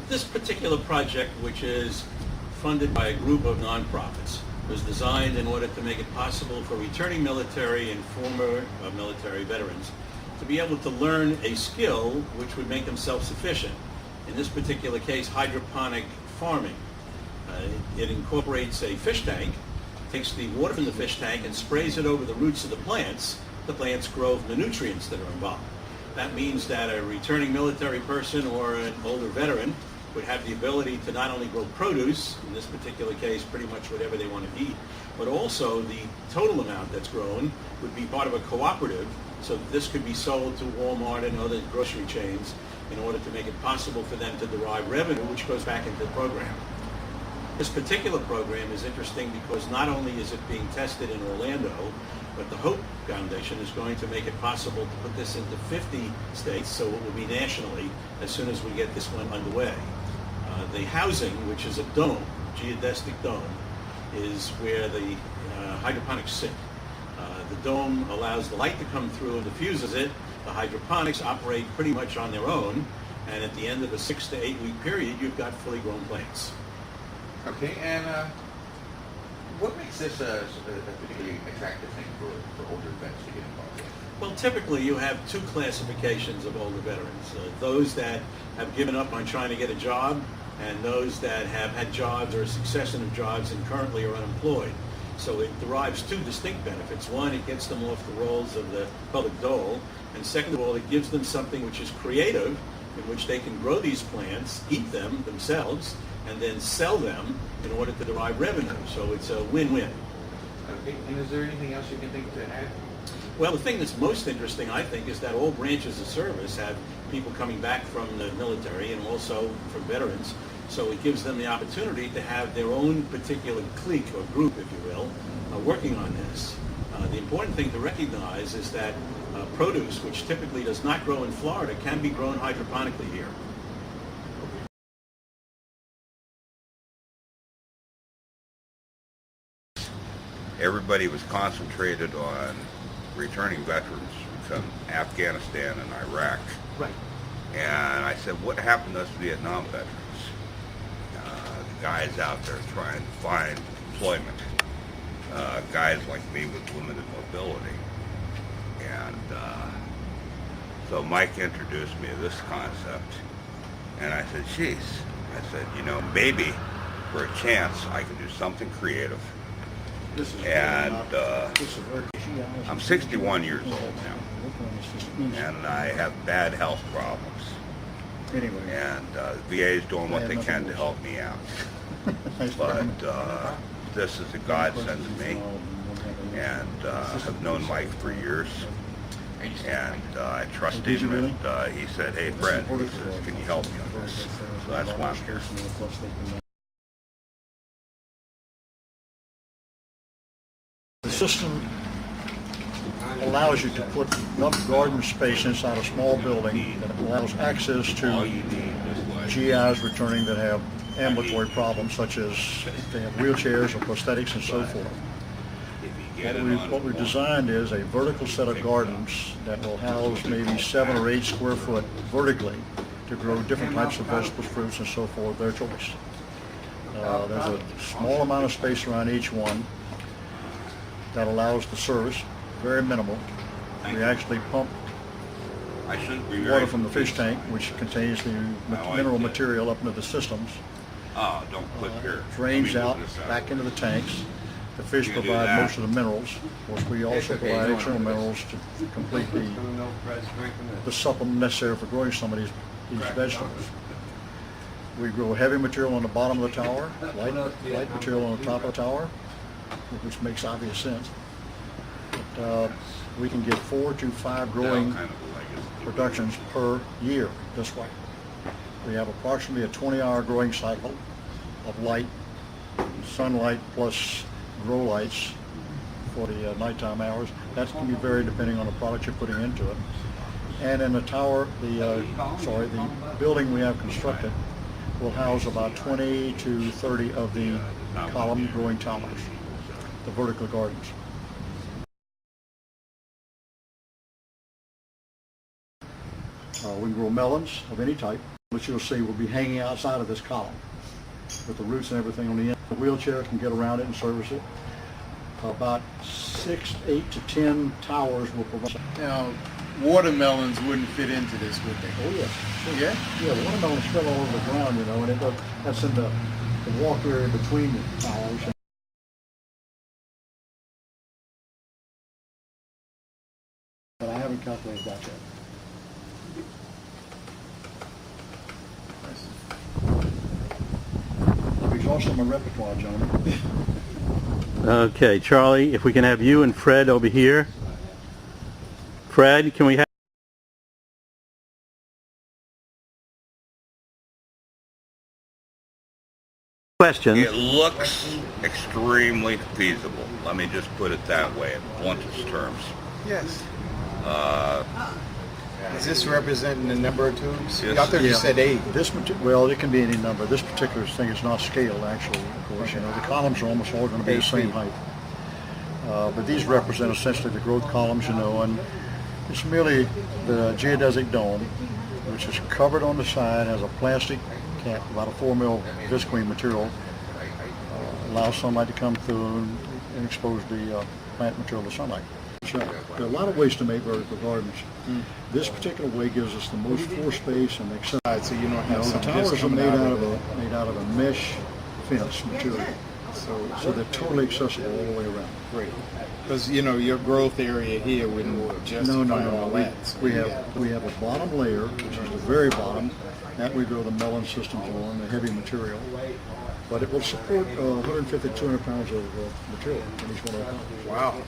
This particular project, which is funded by a group of nonprofits, was designed in order to make it possible for returning military and former military veterans to be able to learn a skill which would make them self-sufficient. In this particular case, hydroponic farming. It incorporates a fish tank, takes the water from the fish tank and sprays it over the roots of the plants. The plants grow from the nutrients that are involved. That means that a returning military person or an older veteran would have the ability to not only grow produce, in this particular case pretty much whatever they want to eat, but also the total amount that's grown would be part of a cooperative, so that this could be sold to Walmart and other grocery chains in order to make it possible for them to derive revenue, which goes back into the program. This particular program is interesting because not only is it being tested in Orlando, but the Hope Foundation is going to make it possible to put this into 50 states, so it will be nationally as soon as we get this one underway. The housing, which is a dome, geodesic dome, is where the hydroponics sit. The dome allows the light to come through and diffuses it. The hydroponics operate pretty much on their own, and at the end of a 6 to 8 week period, you've got fully grown plants. Okay, and what makes this a particularly attractive thing for older vets to get involved in? Well, typically you have two classifications of older veterans. Those that have given up on trying to get a job, and those that have had jobs or a succession of jobs and currently are unemployed. So it derives two distinct benefits. One, it gets them off the rolls of the public dole, and second of all, it gives them something which is creative, in which they can grow these plants, eat them themselves, and then sell them in order to derive revenue. So it's a win-win. Okay, and is there anything else you can think to add? Well, the thing that's most interesting, I think, is that all branches of service have people coming back from the military and also from veterans. So it gives them the opportunity to have their own particular clique or group, if you will, working on this. The important thing to recognize is that produce, which typically does not grow in Florida, can be grown hydroponically here. Everybody was concentrated on returning veterans from Afghanistan and Iraq. Right. And I said, what happened to us Vietnam veterans? The guys out there trying to find employment. Guys like me with limited mobility. And so Mike introduced me to this concept. And I said, geez. I said, you know, maybe for a chance I can do something creative. And I'm 61 years old now, and I have bad health problems. And VA is doing what they can to help me out. But this is a godsend to me, and I've known Mike for years, and I trust him. And he said, "Hey, Fred," he says, "can you help me on this?" So that's why I'm here. The system allows you to put enough garden space inside a small building that allows access to GIs returning that have ambulatory problems, such as they have wheelchairs or prosthetics and so forth. What we've designed is a vertical set of gardens that will house maybe 7 or 8 square foot vertically to grow different types of vegetables, fruits, and so forth, their choice. There's a small amount of space around each one that allows the service, very minimal. We actually pump water from the fish tank, which contains the mineral material up into the systems. Don't click here. Drains out back into the tanks. The fish provide most of the minerals. Of course, we also provide external minerals to complete the supplement necessary for growing some of these vegetables. We grow heavy material on the bottom of the tower, light material on the top of the tower, which makes obvious sense. But we can get 4 to 5 growing productions per year this way. We have approximately a 20-hour growing cycle of light, sunlight plus grow lights for the nighttime hours. That can be varied depending on the product you're putting into it. And in the tower, the building we have constructed will house about 20 to 30 of the column growing towers, the vertical gardens. We can grow melons of any type. which you'll see will be hanging outside of this column with the roots and everything on the end. The wheelchair can get around it and service it. About 6, 8 to 10 towers will provide. Now, watermelons wouldn't fit into this, would they? Oh yes. Yeah? Yeah, watermelons fell all over the ground, you know, and that's in the walk area between the towers. But I haven't calculated that yet. I've exhausted my repertoire, gentlemen. Okay, Charlie, if we can have you and Fred over here. Fred, can we have questions? It looks extremely feasible. Let me just put it that way in bluntest terms. Yes. Uh, Is this representing the number of tubes? Yes. I thought you said 8. Well, it can be any number. This particular thing is not scaled, actually, of course. You know, the columns are almost all going to be the 8 same feet. height. But these represent essentially the growth columns, you know, and it's merely the geodesic dome, which is covered on the side, has a plastic cap, about a 4 mil visqueen material, allows sunlight to come through and expose the plant material to sunlight. There are a lot of ways to make vertical gardens. This particular way gives us the most floor space and access. So you don't You have know, the some towers just are coming made out out of of it. a mesh fence material, so they're totally accessible all the way around. Great. Because, you know, your growth area here wouldn't justify all that. So We you have a bottom layer, which is the very bottom. That we grow the melon systems on, the heavy material. But it will support 150 to 200 pounds of material in each one of the columns. Wow.